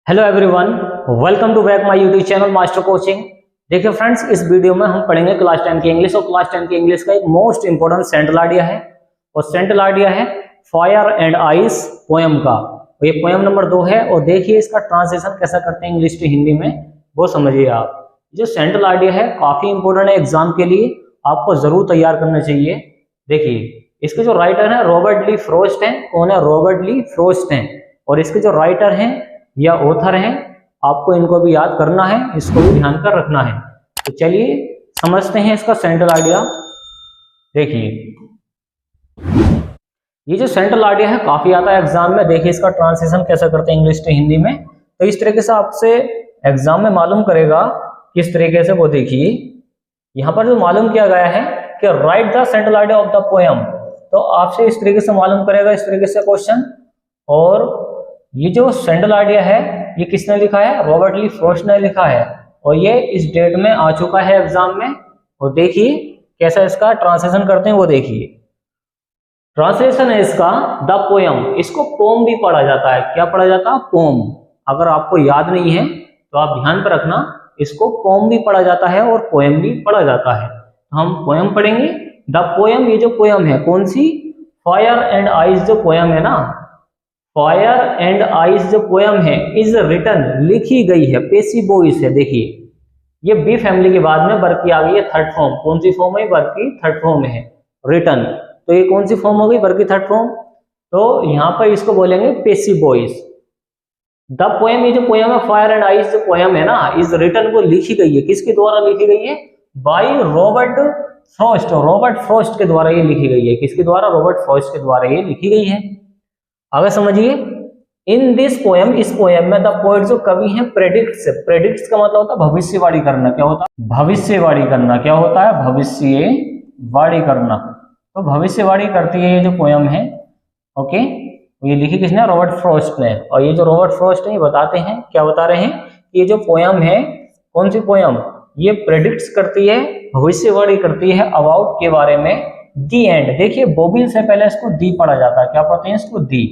Hello everyone, welcome to back my YouTube channel master coaching. देखिए friends, इस video में हम पढ़ेंगे क्लास 10 की इंग्लिश और क्लास 10 की इंग्लिश का एक मोस्ट इंपोर्टेंट सेंट्रल आइडिया है और सेंट्रल आइडिया है फायर एंड आइस पोएम का। ये पोएम नंबर 2 है और देखिए इसका ट्रांसलेशन कैसा करते हैं इंग्लिश टू हिंदी में, वो समझिए आप। जो सेंट्रल आइडिया है काफी इंपोर्टेंट है एग्जाम के लिए, आपको जरूर तैयार करना चाहिए। देखिए इसके जो राइटर है रॉबर्ट ली फ्रॉस्ट हैं। कौन है? रॉबर्ट ली फ्रॉस्ट हैं। और इसके जो राइटर हैं या ऑथर हैं, आपको इनको भी याद करना है, इसको भी ध्यान कर रखना है। तो चलिए समझते हैं इसका सेंट्रल आइडिया। देखिए ये जो सेंट्रल आइडिया है काफी आता है एग्जाम में। देखिए इसका ट्रांसलेशन कैसा करते हैं इंग्लिश टू हिंदी में, तो इस तरीके से आपसे एग्जाम में मालूम करेगा किस तरीके से। वो देखिए यहाँ पर जो मालूम किया गया है कि right the central idea of the poem, तो आपसे इस तरीके से मालूम करेगा, इस तरीके से क्वेश्चन। और ये जो सेंट्रल आइडिया है ये किसने लिखा है? रॉबर्ट ली फ्रॉस्ट ने लिखा है और ये इस डेट में आ चुका है एग्जाम में। और देखिए कैसा इसका ट्रांसलेशन करते हैं, वो देखिए। ट्रांसलेशन है इसका द पोएम। इसको पोम भी पढ़ा जाता है। क्या पढ़ा जाता है? पोम। अगर आपको याद नहीं है तो आप ध्यान पर रखना, इसको पोम भी पढ़ा जाता है और पोएम भी पढ़ा जाता है। हम पोएम पढ़ेंगे। द पोएम, ये जो पोएम है कौन सी? फायर एंड आइस जो पोएम है ना, फायर एंड आइस जो पोएम है इज रिटन, लिखी गई है, पेसिव वॉइस है। देखिए ये बी फैमिली के बाद में वर्ब की आ गई है थर्ड फॉर्म। कौन सी फॉर्म है? वर्ब की थर्ड फॉर्म है रिटन। तो ये कौन सी फॉर्म हो गई? वर्ब की थर्ड फॉर्म। तो यहाँ पर इसको बोलेंगे पेसिव वॉइस। द पोएम, ये जो पोएम है फायर एंड आइस जो पोएम है ना, इज रिटन, वो लिखी गई है। किसके द्वारा लिखी गई है? By Robert Frost. Robert Frost के द्वारा ये लिखी गई है। किसके द्वारा? रॉबर्ट फ्रॉस्ट के द्वारा ये लिखी गई है। आगे समझिए। इन दिस पोएम, इस पोएम में द पोएट जो कवि है प्रेडिक्ट्स। प्रेडिक्ट्स का मतलब होता है भविष्यवाणी करना। क्या होता है? भविष्यवाणी करना। क्या होता है? भविष्यवाणी करना। तो भविष्यवाणी करती है ये जो पोएम है। ओके, ये लिखी किसने? रॉबर्ट फ्रॉस्ट ने। और ये जो रॉबर्ट फ्रॉस्ट है ये बताते हैं, क्या बता रहे हैं? ये जो पोएम है, कौन सी पोएम? ये प्रेडिक्ट्स करती है, भविष्यवाणी करती है अबाउट के बारे में। दी एंड, देखिए बोबिल से पहले इसको दी पढ़ा जाता है। क्या पढ़ते हैं इसको? दी।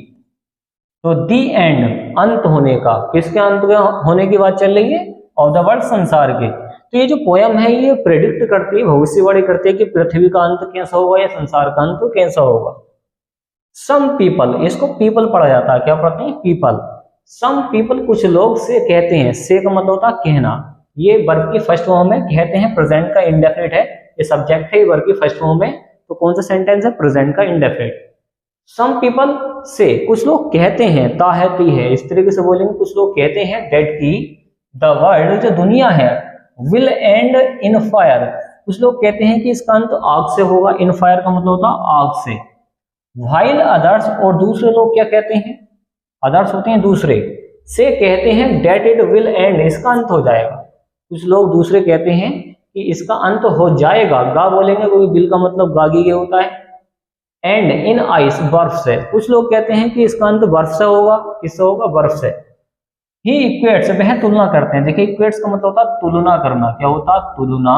तो दी एंड, अंत होने का। किसके अंत होने की बात चल रही है? ऑफ द वर्ल्ड, संसार के। तो ये जो पोएम है ये प्रेडिक्ट करती है, भविष्यवाणी करती है कि पृथ्वी का अंत कैसा होगा या संसार का अंत कैसा होगा। सम पीपल, इसको पीपल पढ़ा जाता है। क्या पढ़ते हैं? पीपल। सम पीपल, कुछ लोग से कहते हैं। से का मतलब होता है कहना। ये वर्ब की फर्स्ट फॉर्म में कहते हैं, प्रेजेंट का इंडेफिनिट है, ये सब्जेक्ट है, ये वर्ब की फर्स्ट फॉर्म में। तो कौन सा सेंटेंस है? प्रेजेंट का इंडेफिनिट। सम पीपल से, कुछ लोग कहते हैं, ता है ती है, इस तरीके से बोलेंगे। कुछ लोग कहते हैं दैट की द वर्ल्ड, जो दुनिया है, विल एंड इन फायर। कुछ लोग कहते हैं कि इसका अंत आग से होगा। इन फायर का मतलब होता है आग से। व्हाइल अदर्स, और दूसरे लोग क्या कहते हैं? अदर्स होते हैं दूसरे। से कहते हैं दैट इट विल एंड, इसका अंत हो जाएगा। कुछ लोग दूसरे कहते हैं कि इसका अंत हो जाएगा। गा बोलेंगे क्योंकि बिल का मतलब गागी के होता है। एंड इन आइस, बर्फ से। कुछ लोग कहते हैं कि इसका अंत बर्फ से होगा। किससे होगा? बर्फ से। ही इक्वेट्स, वह तुलना करते हैं। देखिए इक्वेट्स का मतलब होता है तुलना करना। क्या होता है? तुलना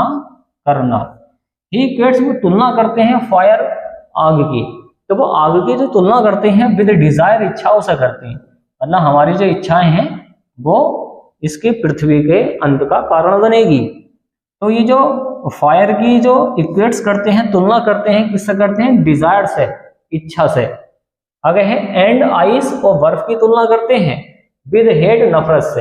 करना। ही इक्वेट्स, वो तुलना करते हैं फायर, आग की। तो वो आग की जो तुलना करते हैं विद डिजायर, इच्छाओं से करते हैं। मतलब हमारी जो इच्छाएं हैं वो इसकी पृथ्वी के अंत का कारण बनेगी। तो ये जो फायर की जो इक्वेट्स करते हैं, तुलना करते हैं, किससे करते हैं? डिजायर से, इच्छा से। आगे है एंड आइस, और बर्फ की तुलना करते हैं विद हेट, नफरत से।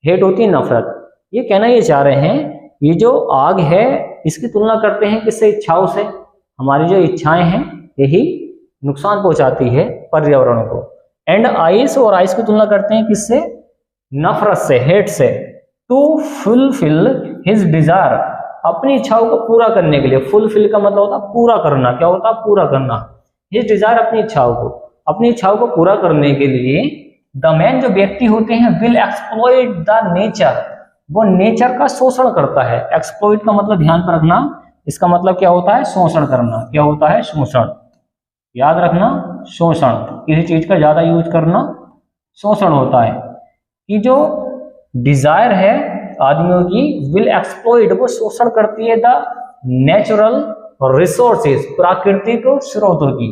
हेट होती है नफरत। ये कहना ये चाह रहे हैं ये जो आग है इसकी तुलना करते हैं किससे? इच्छाओं से। हमारी जो इच्छाएं हैं यही नुकसान पहुंचाती है पर्यावरण को। एंड आइस, और आइस की तुलना करते हैं किससे? नफरत से, हेट से। टू फुलफिल हिज डिजायर, अपनी इच्छाओं को पूरा करने के लिए। फुलफिल का मतलब होता है पूरा करना। क्या होता है? पूरा करना। हिज डिजायर, अपनी इच्छाओं को। अपनी इच्छाओं को पूरा करने के लिए द मैन, जो व्यक्ति होते हैं, विल एक्सप्लॉइट द नेचर, वो नेचर का शोषण करता है। एक्सप्लॉइट का मतलब ध्यान पर रखना, इसका मतलब क्या होता है? शोषण करना। क्या होता है? शोषण। याद रखना, शोषण। किसी चीज का ज्यादा यूज करना शोषण होता है। कि जो डिजायर है आदमियों की, विल एक्सप्लॉइट, वो शोषण करती है द नेचुरल रिसोर्सेज, प्राकृतिक स्रोतों की।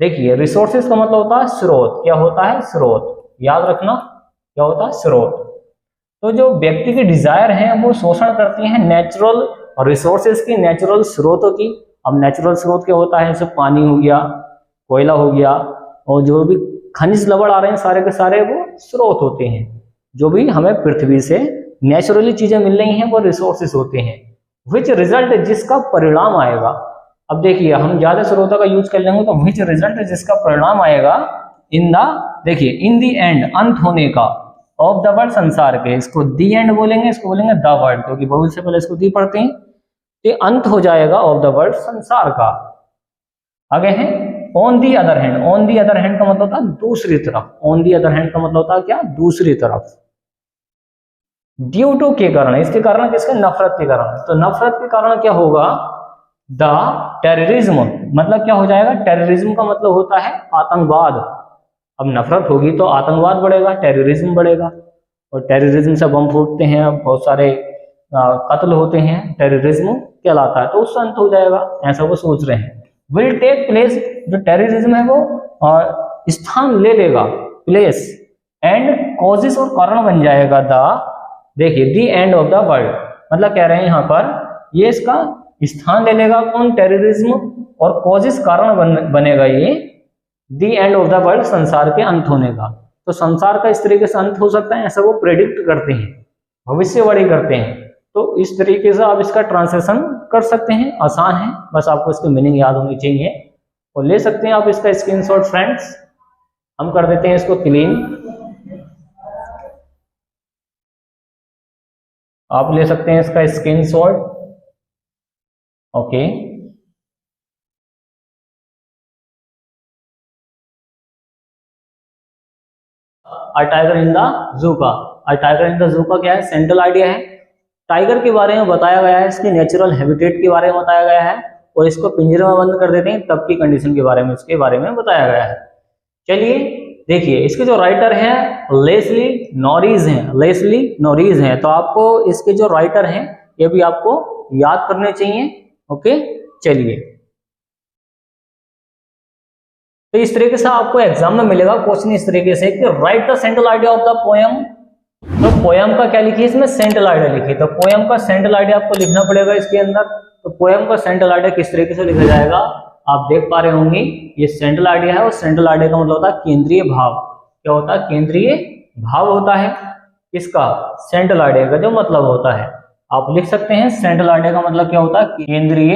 देखिए रिसोर्सेज का मतलब होता है स्रोत। क्या होता है? स्रोत। याद रखना, क्या होता है, स्रोत। तो जो व्यक्ति की डिजायर है वो शोषण करती हैं नेचुरल रिसोर्सेज की, नेचुरल स्रोतों की। अब नेचुरल स्रोत क्या होता है, जैसे पानी हो गया, कोयला हो गया, और जो भी खनिज लवण आ रहे हैं सारे के सारे वो स्रोत होते हैं। जो भी हमें पृथ्वी से नेचुरली चीजें मिल रही हैं वो रिसोर्सेज होते हैं। विच रिजल्ट, जिसका परिणाम आएगा। अब देखिए हम ज्यादा स्रोतों का यूज कर लेंगे तो विच रिजल्ट, जिसका परिणाम आएगा, इन द, देखिए इन द एंड, अंत होने का, ऑफ द वर्ल्ड, संसार के। इसको दी एंड बोलेंगे, इसको बोलेंगे द वर्ल्ड, क्योंकि बहुत से पहले इसको दी पढ़ते हैं। ये अंत हो जाएगा ऑफ द वर्ल्ड, संसार का। आगे है on the other hand. On the other hand का मतलब होता है दूसरी तरफ। ऑन दी अदर हैंड का मतलब होता है क्या, दूसरी तरफ। ड्यू टू के कारण, इसके कारण किसके, नफरत के कारण। तो नफरत के कारण क्या होगा, द टेररिज्म, मतलब क्या हो जाएगा, टेररिज्म का मतलब होता है आतंकवाद। अब नफरत होगी तो आतंकवाद बढ़ेगा, टेररिज्म बढ़ेगा, और टेररिज्म से बम फूटते हैं, बहुत सारे कत्ल होते हैं, टेररिज्म कहलाता है। तो उससे अंत हो जाएगा, ऐसा वो सोच रहे हैं। विल टेक प्लेस, जो टेररिज्म है वो स्थान ले लेगा, प्लेस, एंड कॉजेस, और कारण बन जाएगा, द, देखिए दी एंड ऑफ द वर्ल्ड, मतलब कह रहे हैं यहाँ पर ये इसका स्थान ले लेगा कौन, टेररिज्म, और कॉजेस, कारण बनेगा ये दी एंड ऑफ द वर्ल्ड, संसार के अंत होने का। तो संसार का इस तरीके से अंत हो सकता है, ऐसा वो प्रेडिक्ट करते हैं, भविष्यवाणी करते हैं। तो इस तरीके से आप इसका ट्रांसलेशन कर सकते हैं, आसान है, बस आपको इसकी मीनिंग याद होनी चाहिए। और ले सकते हैं आप इसका स्क्रीनशॉट फ्रेंड्स। हम कर देते हैं इसको क्लीन, आप ले सकते हैं इसका screenshot. Okay, a tiger in the zoo का, a tiger in the zoo का क्या है, सेंट्रल आइडिया है। टाइगर के बारे में बताया गया है, इसकी नेचुरल हैबिटेट के बारे में बताया गया है, और इसको पिंजरे में बंद कर देते हैं तब की कंडीशन के बारे में, उसके बारे में बताया गया है। चलिए देखिए, इसके जो राइटर हैं लेस्ली नॉरिस हैं, लेस्ली नॉरिस हैं। तो आपको इसके जो राइटर हैं ये भी आपको याद करने चाहिए। ओके, चलिए, तो इस तरीके से आपको एग्जाम में मिलेगा क्वेश्चन इस तरीके से कि right the central idea of the poem. तो पोयम का क्या लिखिए, इसमें सेंट्रल आइडिया लिखिए। तो पोयम का सेंट्रल आइडिया आपको लिखना पड़ेगा इसके अंदर। तो पोयम का सेंट्रल आइडिया किस तरीके से लिखा जाएगा, आप देख पा रहे होंगे, ये सेंट्रल आइडिया है, और सेंट्रल आइडिया का मतलब होता है केंद्रीय भाव। क्या होता है, केंद्रीय भाव होता है इसका, सेंट्रल आइडिया का जो मतलब होता है। आप लिख सकते हैं सेंट्रल आइडिया का मतलब क्या होता है, केंद्रीय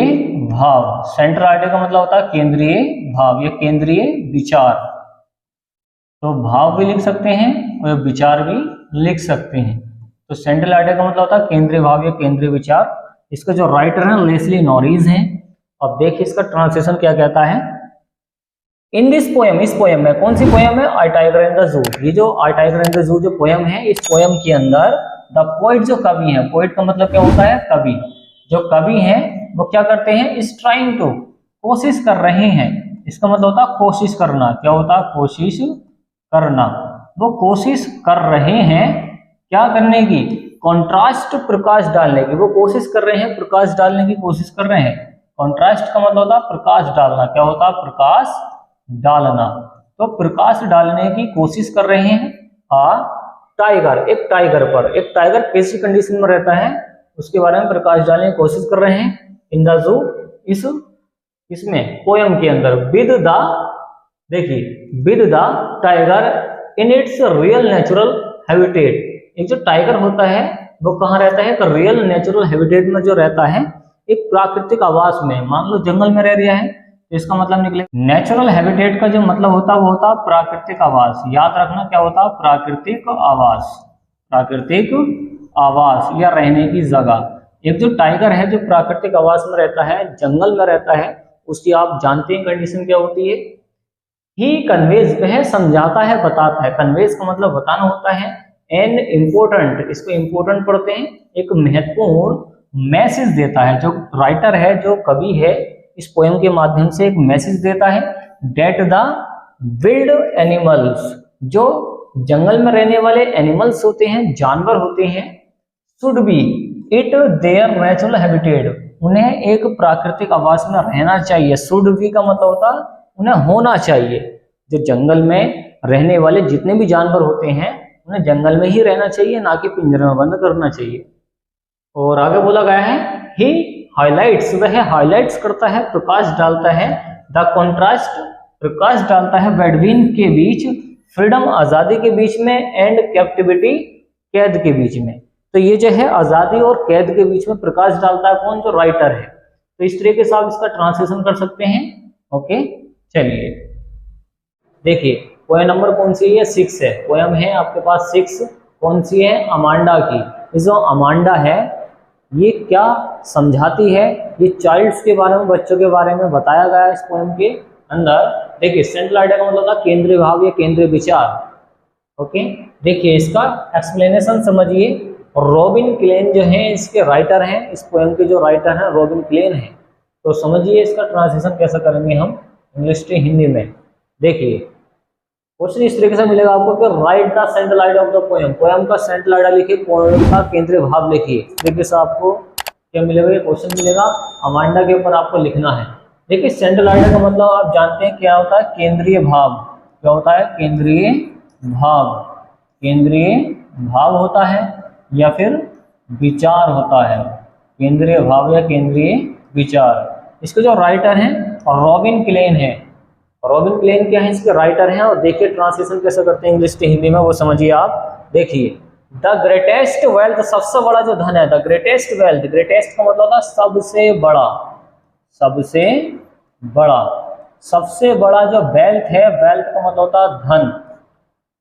भाव। सेंट्रल आइडिया का मतलब होता है केंद्रीय भाव, ये केंद्रीय विचार। तो भाव भी लिख सकते हैं और विचार भी लिख सकते हैं। तो सेंट्रल आइडिया का मतलब होता है केंद्रीय भाव या केंद्रीय विचार। इसके जो राइटर हैं लेस्ली नॉरिस हैं। अब देखिए इसका ट्रांसलेशन क्या कहता है। इन दिस पोयम, इस पोयम में, कौन सी पोयम है, आई टाइगर इन द जू। ये जो आई टाइगर इन द जू जो पोयम है, इस पोयम के अंदर द पोइट, जो कवि है, पोइट का मतलब क्या होता है, कवि। जो कवि है वो क्या करते हैं, इस ट्राइंग टू, कोशिश कर रहे हैं। इसका मतलब होता है कोशिश करना। क्या होता है, कोशिश करना। वो कोशिश कर रहे हैं क्या करने की, कॉन्ट्रास्ट, प्रकाश डालने की। वो कोशिश कर रहे हैं, प्रकाश डालने की कोशिश कर रहे हैं। कॉन्ट्रास्ट का मतलब होता है प्रकाश डालना। क्या होता है, प्रकाश डालना। तो प्रकाश डालने की कोशिश कर रहे हैं टाइगर, एक टाइगर पर। एक टाइगर कैसी कंडीशन में रहता है उसके बारे में प्रकाश डालने की कोशिश कर रहे हैं। इन द जू, इसमें पोयम के अंदर, विद द, देखिए with the tiger in its real natural habitat. एक जो टाइगर होता है वो कहाँ रहता है, एक रियल नेचुरल हैबिटेट में जो रहता है, एक प्राकृतिक आवास में। मान लो जंगल में रह रहा है तो इसका मतलब निकले नेचुरल हैबिटेट का जो मतलब होता है वो होता है प्राकृतिक आवास। याद रखना क्या होता है, प्राकृतिक आवास, प्राकृतिक आवास या रहने की जगह। एक जो टाइगर है जो प्राकृतिक आवास में रहता है, जंगल में रहता है, उसकी आप जानते हैं कंडीशन क्या होती है। ही कन्वेज, वह समझाता है, बताता है। कन्वेज का मतलब बताना होता है। एन इम्पोर्टेंट, इसको इम्पोर्टेंट पढ़ते हैं, एक महत्वपूर्ण मैसेज देता है। जो राइटर है, जो कवि है, इस पोएम के माध्यम से एक मैसेज देता है। डेट द विल्ड एनिमल्स, जो जंगल में रहने वाले एनिमल्स होते हैं, जानवर होते हैं, should be it there natural habitat, उन्हें एक प्राकृतिक आवास में रहना चाहिए। शुड बी का मतलब होता उन्हें होना चाहिए। जो जंगल में रहने वाले जितने भी जानवर होते हैं उन्हें जंगल में ही रहना चाहिए, ना कि पिंजरे में बंद करना चाहिए। और आगे बोला गया है ही हाईलाइट्स, वह हाईलाइट्स करता है, प्रकाश डालता है, द कॉन्ट्रास्ट, प्रकाश डालता है, बिटवीन के बीच, फ्रीडम आजादी के बीच में, एंड कैप्टिविटी कैद के बीच में। तो ये जो है आजादी और कैद के बीच में प्रकाश डालता है कौन? जो राइटर है। तो इस तरीके से आप इसका ट्रांसलेशन कर सकते हैं। ओके, चलिए देखिए पोएम नंबर कौन सी है? 6 है। पोएम है आपके पास 6, कौन सी है? अमांडा की। ये जो अमांडा है ये क्या समझाती है? ये चाइल्ड्स के बारे में, बच्चों के बारे में बताया गया है इस पोएम के अंदर। देखिए सेंट्रल आइडिया का मतलब था केंद्रीय भाव या केंद्रीय विचार। ओके, देखिए इसका एक्सप्लेनेशन समझिए। रॉबिन क्लेन जो है इसके राइटर हैं, इस पोएम के जो राइटर हैं रॉबिन क्लेन है। तो समझिए इसका ट्रांसलेशन कैसे करेंगे हम इंग्लिश से हिंदी में। देखिए क्वेश्चन इस तरीके से मिलेगा आपको कि right the central idea of the poem, poem का सेंट्रल आइडिया लिखिए, पोएम का केंद्रीय भाव लिखिए। इस तरीके से आपको क्या मिलेगा? ये क्वेश्चन मिलेगा, अमांडा के ऊपर आपको लिखना है। देखिए सेंट्रल आइडिया का मतलब आप जानते हैं क्या होता है? केंद्रीय भाव। क्या होता है? केंद्रीय भाव। केंद्रीय भाव होता है या फिर विचार होता है, केंद्रीय भाव या केंद्रीय विचार। इसके जो राइटर हैं रॉबिन क्लेन है। रॉबिन क्लेन क्या है? इसके राइटर हैं। और देखिए ट्रांसलेशन कैसे करते हैं इंग्लिश से हिंदी में, वो समझिए आप। देखिए द ग्रेटेस्ट वेल्थ, सबसे बड़ा जो धन है, द ग्रेटेस्ट वेल्थ, ग्रेटेस्ट का मतलब होता है सबसे बड़ा, सबसे बड़ा, सबसे बड़ा जो वेल्थ है, वेल्थ का मतलब होता है धन।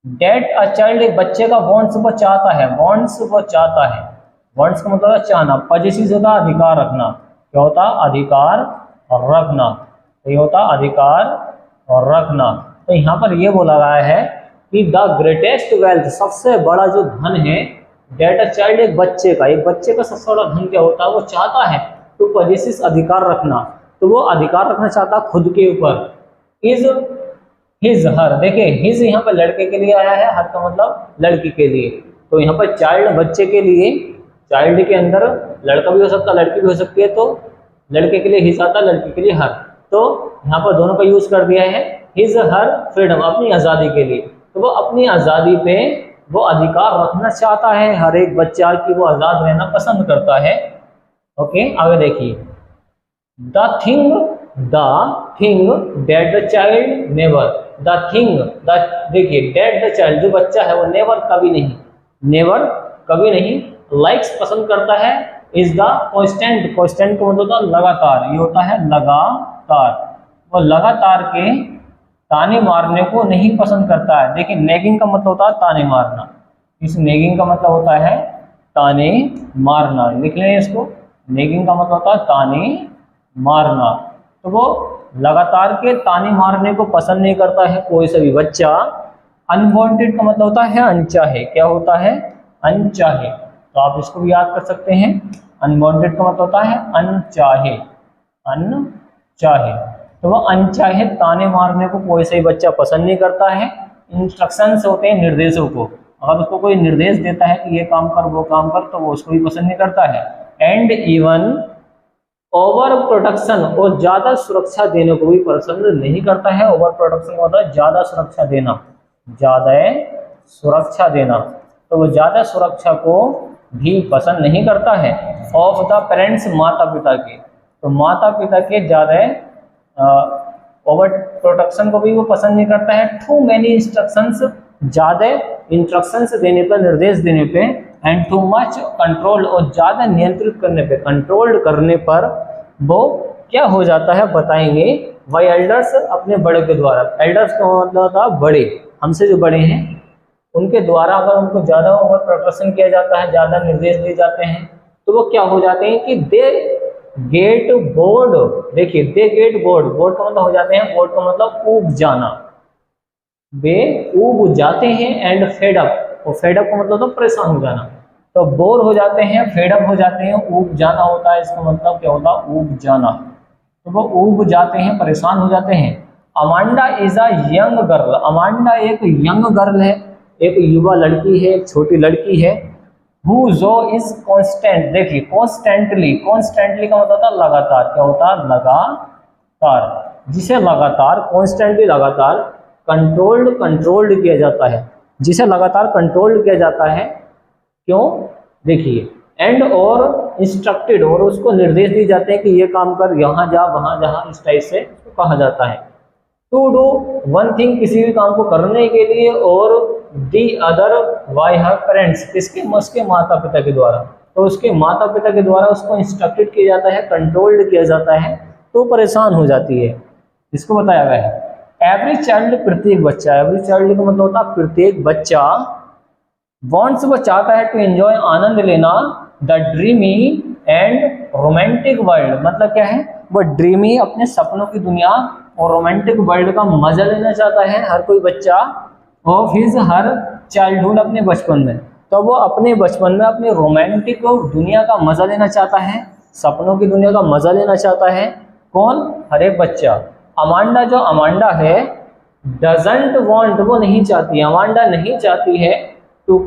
डेट अ चाइल्ड, एक बच्चे का वॉन्ट्स वो चाहता है, वॉन्ट्स वो चाहता है, वॉन्ट्स का मतलब है चाहना। पॉजेसिव होता है अधिकार रखना। क्या होता है? अधिकार रखना। तो ये होता है अधिकार और रखना। तो यहाँ पर ये बोला गया है कि द ग्रेटेस्ट वेल्थ, सबसे बड़ा जो धन है, डेट अ चाइल्ड, एक बच्चे का, एक बच्चे का सबसे बड़ा धन क्या होता है? वो चाहता है टू पॉजेसिस, अधिकार रखना। तो वो अधिकार रखना चाहता है खुद के ऊपर। इज हिज, हर, देखिए हिज यहाँ पर लड़के के लिए आया है, हर का मतलब लड़की के लिए। तो यहाँ पर चाइल्ड बच्चे के लिए, चाइल्ड के अंदर लड़का भी हो सकता है लड़की भी हो सकती है, तो लड़के के लिए हिज आता है, लड़की के लिए हर। तो यहाँ पर दोनों का यूज कर दिया है, हिज हर फ्रीडम, अपनी आज़ादी के लिए। तो वो अपनी आज़ादी पे वो अधिकार रखना चाहता है, हर एक बच्चा की वो आज़ाद रहना पसंद करता है। ओके, आगे देखिए the thing date the child never, the thing, the, देखिए डेट द चाइल्ड, जो बच्चा है वो नेवर, कभी नहीं, नेवर कभी नहीं, लाइक्स पसंद करता है, इज द कॉन्स्टेंट, कॉन्स्टेंट का मतलब होता है लगातार, ये होता है लगातार, वो लगातार के ताने मारने को नहीं पसंद करता है। देखिए नेगिंग का मतलब होता है ताने मारना, इस नेगिंग का मतलब होता है ताने मारना, लिख लें इसको। नेगिंग का मतलब होता है ताने मारना। तो वो लगातार के ताने मारने को पसंद नहीं करता है कोई सा भी बच्चा। अनवांटेड का मतलब होता है अनचाहे, क्या होता है? अनचाहे। तो आप इसको भी याद कर सकते हैं। अनवांटेड का मतलब होता है अनचाहे, अनचाहे। तो वो अनचाहे ताने मारने को कोई सा भी बच्चा पसंद नहीं करता है। इंस्ट्रक्शंस होते हैं, निर्देशों को, अगर उसको कोई निर्देश देता है कि ये काम कर वो काम कर, तो वो उसको भी पसंद नहीं करता है। एंड इवन ओवर प्रोटेक्शन, और ज्यादा सुरक्षा देने को भी पसंद नहीं करता है। ओवर प्रोटेक्शन होता है ज्यादा सुरक्षा देना, ज्यादा सुरक्षा देना, तो वो ज्यादा सुरक्षा को भी पसंद नहीं करता है। ऑफ द पेरेंट्स, माता पिता के, तो माता पिता के ज्यादा ओवर प्रोटेक्शन को भी वो पसंद नहीं करता है। टू मैनी इंस्ट्रक्शंस, ज्यादा इंस्ट्रक्शंस देने पर, निर्देश देने पे। एंड टू मच कंट्रोल, और ज्यादा नियंत्रित करने पे, कंट्रोल करने पर वो क्या हो जाता है बताएंगे। बाय एल्डर्स, अपने बड़े के द्वारा। एल्डर्स का मतलब होता है बड़े, हमसे जो बड़े हैं उनके द्वारा अगर उनको ज्यादा ओवर प्रोटेक्शन किया जाता है, ज्यादा निर्देश दिए जाते हैं, तो वो क्या हो जाते हैं कि दे गेट बोर्ड। देखिए दे गेट बोर्ड, बोर्ड का मतलब हो जाते हैं, बोर्ड का मतलब ऊब जाना, वे ऊब जाते हैं। एंड फेड अप, और फेड अप का मतलब तो परेशान हो जाना, तो बोर हो जाते हैं, फेड अप हो जाते हैं, ऊब जाना होता है इसका मतलब क्या होता है? ऊब जाना। तो वो ऊब जाते हैं, परेशान हो जाते हैं। Amanda is a young girl, Amanda एक यंग गर्ल है, एक युवा लड़की है, एक छोटी लड़की है। हु जो इज कॉन्स्टेंट, देखिए कॉन्स्टेंटली, कॉन्स्टेंटली का मतलब होता है लगातार, क्या होता है? लगातार, जिसे लगातार, कॉन्स्टेंटली लगातार कंट्रोल्ड किया जाता है, जिसे लगातार कंट्रोल किया जाता है। क्यों? देखिए, एंड और इंस्ट्रक्टेड, और उसको निर्देश दिए जाते हैं कि ये काम कर, यहाँ जा, वहाँ जा, इस टाइप से उसको कहा जाता है। टू डू वन थिंग, किसी भी काम को करने के लिए, और the other by her parents, उसके माता पिता के द्वारा, तो उसके माता पिता के द्वारा उसको इंस्ट्रक्टेड किया जाता है, कंट्रोल्ड किया जाता है, तो परेशान हो जाती है। इसको बताया गया है। एवरी चाइल्ड, प्रत्येक बच्चा, एवरी चाइल्ड का मतलब होता है प्रत्येक बच्चा, वॉन्ट्स, वो चाहता है, टू एंजॉय, आनंद लेना, the dreamy and romantic world, मतलब क्या है, वो ड्रीमी, अपने सपनों की दुनिया और रोमांटिक वर्ल्ड का मजा लेना चाहता है हर कोई बच्चा, ऑफ हिज हर चाइल्डहुड, अपने बचपन में। तो वो अपने बचपन में अपने रोमांटिक दुनिया का मजा लेना चाहता है, सपनों की दुनिया का मजा लेना चाहता है। कौन? हर एक बच्चा। अमांडा, जो अमांडा है, डजंट वांट, वो नहीं चाहती, अमांडा नहीं चाहती है, टू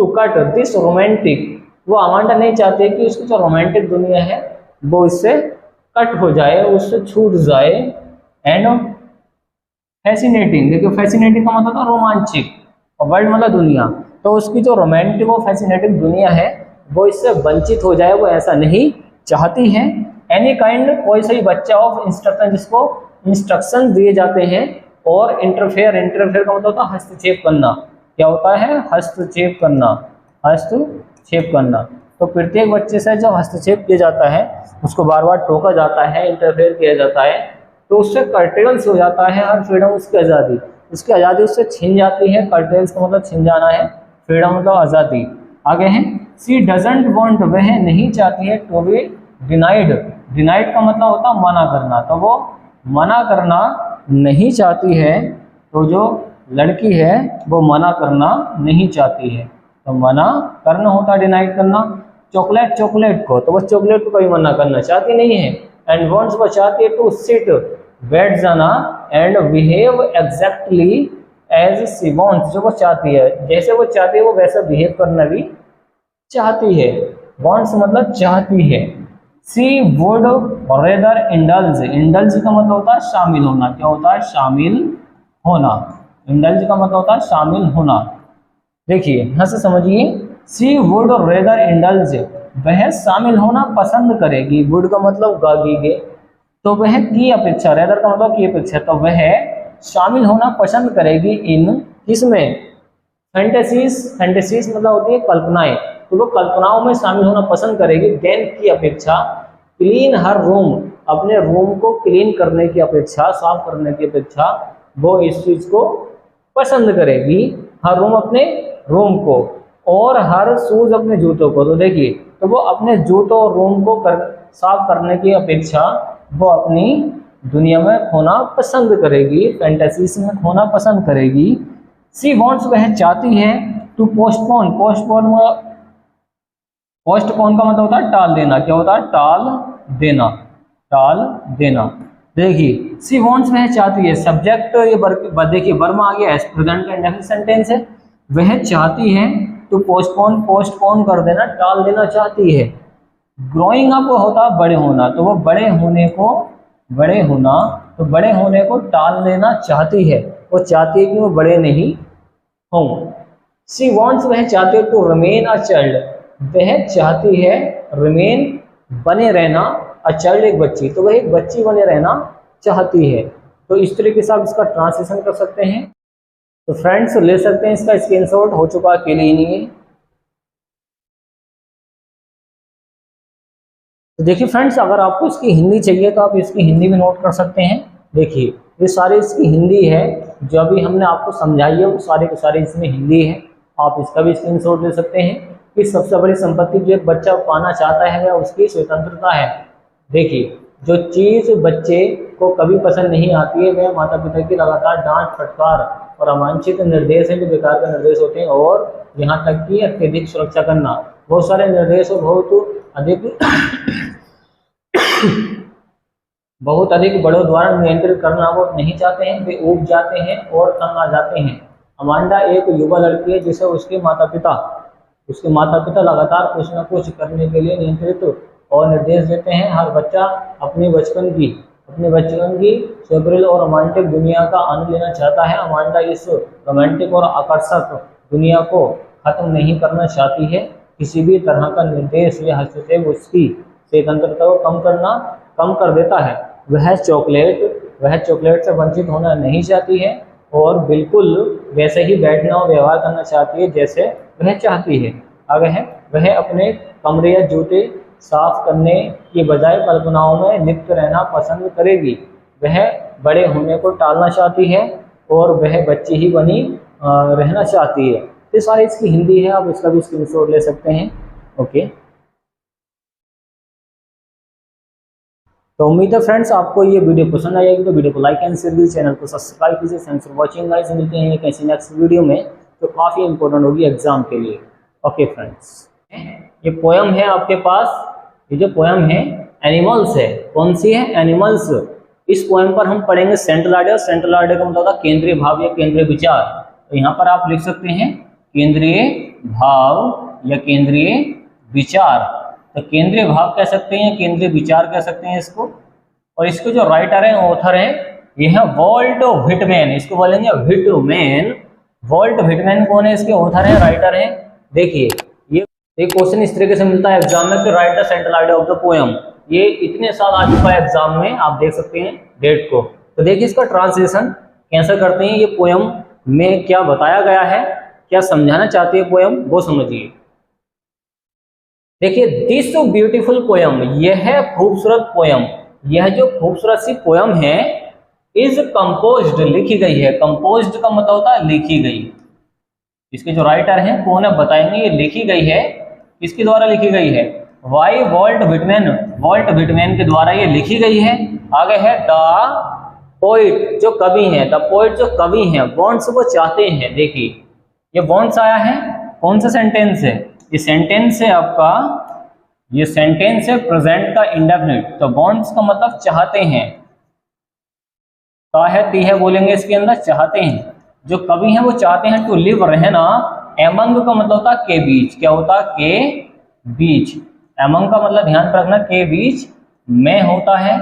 कट दिस रोमांटिक, वो अमांडा नहीं चाहती है कि उसकी जो रोमांटिक दुनिया है वो इससे कट हो जाए, उससे छूट जाए। एंड फैसिनेटिंग, देखिए फैसिनेटिंग का मतलब था रोमांचिक, और वर्ल्ड मतलब दुनिया, तो उसकी जो रोमांटिक और फैसिनेटिंग दुनिया है वो इससे वंचित हो जाए, वो ऐसा नहीं चाहती है। एनी काइंड, कोई सही बच्चा, ऑफ इंस्ट्रक्शन, जिसको इंस्ट्रक्शन दिए जाते हैं, और इंटरफेयर, इंटरफेयर का मतलब होता है हस्तक्षेप करना। क्या होता है? हस्तक्षेप करना, हस्तक्षेप करना। तो प्रत्येक बच्चे से जो हस्तक्षेप किया जाता है उसको बार बार टोका जाता है, इंटरफेयर किया जाता है, तो उससे कर्टेल्स हो जाता है हर फ्रीडम, उसकी आज़ादी, उसकी आज़ादी उससे छीन जाती है। कर्टेल्स का मतलब छीन जाना है, फ्रीडम मतलब आज़ादी। आगे है, सी डजंट वांट, वह नहीं चाहती है, टू बी डिनाइड, डिनाइड का मतलब होता है मना करना, तो वो मना करना नहीं चाहती है, तो जो लड़की है वो मना करना नहीं चाहती है, तो मना करना होता है डिनाइड करना। चॉकलेट, चॉकलेट को, तो वो चॉकलेट को कभी मना करना चाहती नहीं है। एंड वांट्स, वो चाहती है, टू सिट, बैठ जाना, and behave exactly as she wants, जो वो चाहती है, जैसे वो चाहती है वो वैसा बिहेव करना भी चाहती है। वांट्स मतलब चाहती है। सी वुड रेदर इंडल्ज, इंडल्ज का मतलब होता है शामिल होना। क्या होता है? शामिल होना। इंडल्ज का मतलब होता है शामिल होना। देखिए यहाँ से समझिए, सी वुड रेदर इंडल्ज, वह शामिल होना पसंद करेगी। वुड का मतलब गागीगे, तो वह की अपेक्षा, रेदर का मतलब की अपेक्षा, तो वह शामिल होना पसंद करेगी इन, किसमें? फैंटेसीज, फैंटेसीज मतलब होती है कल्पनाएं, तो वो कल्पनाओं में शामिल होना पसंद करेगी। देन की अपेक्षा, क्लीन हर रूम, अपने रूम को क्लीन करने की अपेक्षा, साफ करने की अपेक्षा वो इस चीज को पसंद करेगी, हर रूम, अपने रूम को, और हर शूज, अपने जूतों को। तो देखिए, तो वो अपने जूतों और रूम को साफ करने की अपेक्षा वो अपनी दुनिया में खोना पसंद करेगी, फैंटेसीज में खोना पसंद करेगी। सी वांट्स, वह चाहती है, टू पोस्टपोन, पोस्टपोन, पोस्टपोन का मतलब होता है टाल देना। क्या होता है? टाल देना, टाल देना। देखिए, सी वांट्स, वह चाहती है, सब्जेक्ट ये देखिए वर्ब आ गया, प्रेजेंट का इंडेफिनिट सेंटेंस है। वह चाहती है, टू पोस्टपोन, पोस्टपोन कर देना, टाल देना चाहती है। ग्रोइंग अप होता है बड़े होना, तो वो बड़े होने को, बड़े होना, तो बड़े होने को टाल देना चाहती है, वो चाहती है कि वो बड़े नहीं हों। सी वांट्स, वह चाहती है, टू रिमेन अ चाइल्ड, वह चाहती है, रिमेन बने रहना, अ चाइल्ड एक बच्ची, तो वह एक बच्ची बने रहना चाहती है। तो इस तरीके से आप इसका ट्रांसलेशन कर सकते हैं। तो फ्रेंड्स ले सकते हैं, इसका स्क्रीनशॉट हो चुका, अकेले ही नहीं है। तो देखिए फ्रेंड्स, अगर आपको इसकी हिंदी चाहिए तो आप इसकी हिंदी भी नोट कर सकते हैं। देखिए ये सारी इसकी हिंदी है, जो अभी हमने आपको समझाई है वो सारे के सारे इसमें हिंदी है। आप इसका भी स्क्रीनशॉट ले सकते हैं कि सबसे बड़ी संपत्ति जो एक बच्चा पाना चाहता है वह उसकी स्वतंत्रता है। देखिए, जो चीज़ बच्चे को कभी पसंद नहीं आती है वह माता पिता की लगातार डांट, फटकार और अवांछित निर्देश हैं जो बेकार के निर्देश होते हैं, और यहाँ तक कि अत्यधिक सुरक्षा करना। बहुत सारे निर्देश और बहुत अधिक बड़ों द्वारा नियंत्रित करना वो नहीं चाहते हैं, वे ऊब जाते हैं और तंग आ जाते हैं। अमांडा एक युवा लड़की है जिसे उसके माता पिता लगातार कुछ न कुछ करने के लिए नियंत्रित और निर्देश देते हैं। हर बच्चा अपने बचपन की अपने बचपन की सेक्युलर और रोमांटिक दुनिया का आनंद लेना चाहता है। अमांडा इस रोमांटिक और आकर्षक दुनिया को खत्म नहीं करना चाहती है। किसी भी तरह का निर्देश या हस्तक्षेप उसकी स्वतंत्रता को कम कर देता है। वह चॉकलेट से वंचित होना नहीं चाहती है और बिल्कुल वैसे ही बैठना और व्यवहार करना चाहती है जैसे वह चाहती है। आगे है, वह अपने कमरे या जूते साफ करने की बजाय कल्पनाओं में लिप्त रहना पसंद करेगी। वह बड़े होने को टालना चाहती है और वह बच्ची ही बनी रहना चाहती है। ये सारी इसकी हिंदी है, आप इसका भी स्क्रीनशॉट ले सकते हैं। ओके, तो उम्मीद है फ्रेंड्स आपको ये वीडियो पसंद आएगी। तो वीडियो को लाइक एंड शेयर कीजिए, चैनल को सब्सक्राइब कीजिए। थैंक्स फॉर वॉचिंग गाइस, मिलते हैं एक ऐसी नेक्स्ट वीडियो में जो काफ़ी इंपॉर्टेंट होगी एग्जाम के लिए। ओके फ्रेंड्स, ये पोयम है आपके पास, ये जो पोयम है एनिमल्स है। कौन सी है? एनिमल्स। इस पोयम पर हम पढ़ेंगे सेंट्रल आइडिया। सेंट्रल आइडिया का मतलब होता है केंद्रीय भाव या केंद्रीय विचार। तो यहाँ पर आप लिख सकते हैं केंद्रीय भाव या केंद्रीय विचार। तो केंद्रीय भाव कह सकते हैं, केंद्रीय विचार कह सकते हैं इसको। और इसके जो राइटर हैं, ऑथर हैं, ये है वॉल्ट व्हिटमैन। इसको बोलेंगे व्हिटमैन। वॉल्ट व्हिटमैन कौन है? इसके ऑथर हैं, राइटर हैं। देखिए, ये एक क्वेश्चन इस तरीके से मिलता है एग्जाम में कि right the central idea of the poem. ये इतने साल आ चुका है एग्जाम में, आप देख सकते हैं डेट को। तो देखिए इसका ट्रांसलेशन कैसे करते हैं, ये पोयम में क्या बताया गया है, क्या समझाना चाहती है पोयम, वो समझिए। देखिए, दिस ब्यूटीफुल पोयम, यह है खूबसूरत पोयम। यह जो खूबसूरत सी पोयम है इज कंपोज्ड, लिखी गई है। कंपोज्ड का मतलब होता है लिखी गई। इसके जो राइटर हैं कौन है बताएंगे। ये लिखी गई है, किसके द्वारा लिखी गई है? Why Walt Whitman. Walt Whitman के द्वारा ये लिखी गई है। आगे है द पोइट, जो कवि हैं। द पोइट जो कवि हैं, वॉन्ट्स वो चाहते हैं। देखिए ये वॉन्ट्स आया है, कौन सा सेंटेंस है? ये सेंटेंस है आपका, ये सेंटेंस है प्रेजेंट का इंडेफिनिट। तो वॉन्ट्स का मतलब चाहते हैं। का है ती है बोलेंगे इसके अंदर, चाहते हैं। जो कवि हैं वो चाहते हैं टू लिव, रहना। एमंग का मतलब होता है के बीच। क्या होता है? के बीच। एमंग का मतलब ध्यान रखना के बीच में होता है।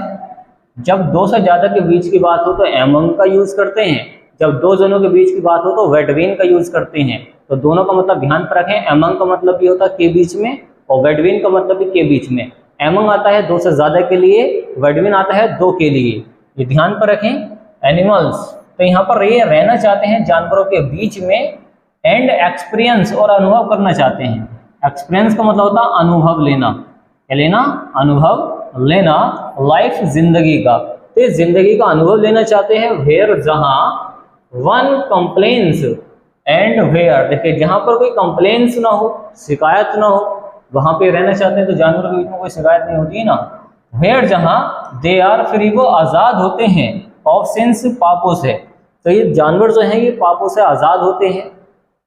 जब दो से ज्यादा के बीच की बात हो तो एमंग का यूज करते हैं। जब दो जनों के बीच की बात हो तो वेटविन का यूज करते हैं। तो दोनों का मतलब ध्यान पर रखें। एमंग का मतलब भी होता है के बीच में और वेटविन का मतलब भी के बीच में। एमंग आता है दो से ज्यादा के लिए, वेटविन आता है दो के लिए। ये ध्यान पर रखें। एनिमल्स, तो यहाँ पर ये रहना चाहते हैं जानवरों के बीच में। एंड एक्सपीरियंस, और अनुभव करना चाहते हैं। एक्सपीरियंस का मतलब होता है अनुभव लेना। क्या लेना? अनुभव लेना। लाइफ, जिंदगी का। तो जिंदगी का अनुभव लेना चाहते हैं। वेयर, जहां। वन कंप्लेन्स एंड वेयर, देखिए जहां पर कोई कंप्लेन्स ना हो, शिकायत ना हो, वहां पे रहना चाहते हैं। तो जानवरों के बीच में कोई शिकायत नहीं होती है ना। वेयर, जहां दे आर फ्री, वो आजाद होते हैं। ऑफ सिंस, पापों से। तो ये जानवर जो हैं ये पापों से आजाद होते हैं।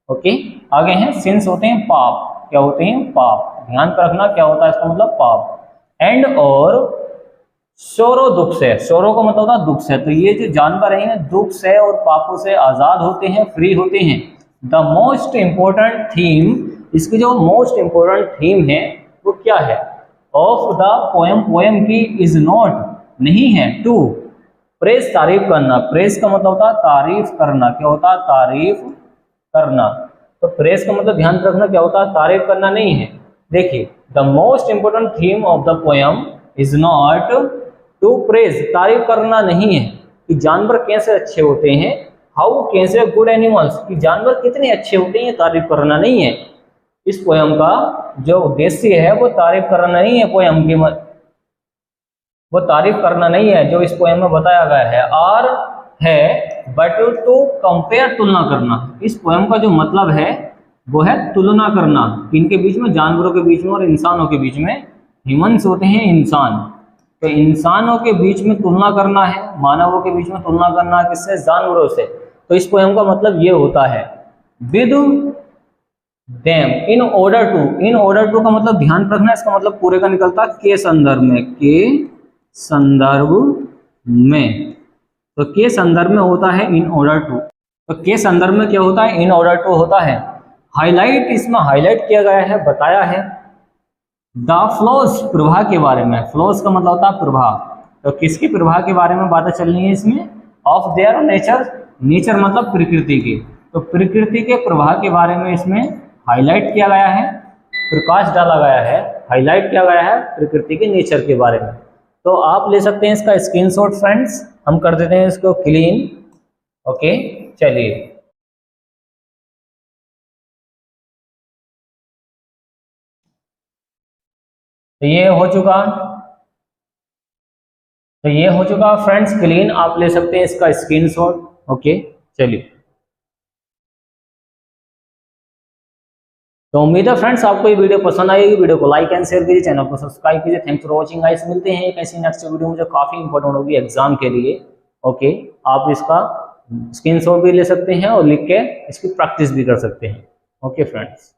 ओके, आगे हैं सिंस होते हैं पाप। क्या होते हैं? पाप। ध्यान पर रखना क्या होता है इसका मतलब, पाप। एंड, और सोरो, दुख से। सोरो का मतलब होता है दुख से। तो ये जो जानवर हैं दुख से और पापों से आजाद होते हैं, फ्री होते हैं। द मोस्ट इंपोर्टेंट थीम, इसकी जो मोस्ट इंपोर्टेंट थीम है वो क्या है? ऑफ द पोयम, पोयम की, इज नॉट, नहीं है, टू प्रेस, तारीफ करना। प्रेस का मतलब होता है तारीफ करना। क्या होता है? तारीफ करना। तो प्रेस का मतलब ध्यान रखना क्या होता है? तारीफ करना नहीं है। देखिए, the most important theme of the poem is not to praise, तारीफ करना नहीं है कि जानवर कैसे अच्छे होते हैं। हाउ कैसे गुड एनिमल्स, कि जानवर कितने अच्छे होते हैं, तारीफ करना नहीं है। इस पोयम का जो उद्देश्य है वो तारीफ करना नहीं है। पोयम की वो तारीफ करना नहीं है जो इस पोयम में बताया गया है। और है बट टू कंपेयर, तुलना करना। इस पोयम का जो मतलब है वो है तुलना करना। इनके बीच में, जानवरों के बीच में और इंसानों के बीच में। ह्यूमंस होते हैं इंसान। तो इंसानों के बीच में तुलना करना है, मानवों के बीच में तुलना करना है। किससे? जानवरों से। तो इस पोयम का मतलब ये होता है with them, in order to. In order to का मतलब ध्यान रखना, इसका मतलब पूरे का निकलता के संदर्भ में। के संदर्भ में। तो के संदर्भ में होता है इन ऑर्डर टू। तो के संदर्भ में क्या होता है? इन ऑर्डर टू होता है। हाईलाइट, इसमें हाईलाइट किया गया है, बताया है। द फ्लॉज, प्रभाव के बारे में। फ्लॉज का मतलब होता है प्रभाव। तो किसकी प्रवाह के बारे में बातें चल रही है इसमें? Of their nature. नेचर मतलब प्रकृति की, तो प्रकृति के प्रवाह के बारे में इसमें हाईलाइट किया गया है, प्रकाश डाला गया है, हाईलाइट किया गया है प्रकृति के नेचर के बारे में। तो आप ले सकते हैं इसका स्क्रीनशॉट फ्रेंड्स, हम कर देते हैं इसको क्लीन। ओके, चलिए तो ये हो चुका फ्रेंड्स क्लीन, आप ले सकते हैं इसका स्क्रीनशॉट। ओके, चलिए तो उम्मीद है फ्रेंड्स आपको ये वीडियो पसंद आएगी। वीडियो को लाइक एंड शेयर कीजिए, चैनल को सब्सक्राइब कीजिए। थैंक्स फॉर वॉचिंग गाइस, मिलते हैं एक ऐसी नेक्स्ट वीडियो में जो काफी इंपॉर्टेंट होगी एग्जाम के लिए। ओके, आप इसका स्क्रीनशॉट भी ले सकते हैं और लिख के इसकी प्रैक्टिस भी कर सकते हैं। Okay friends.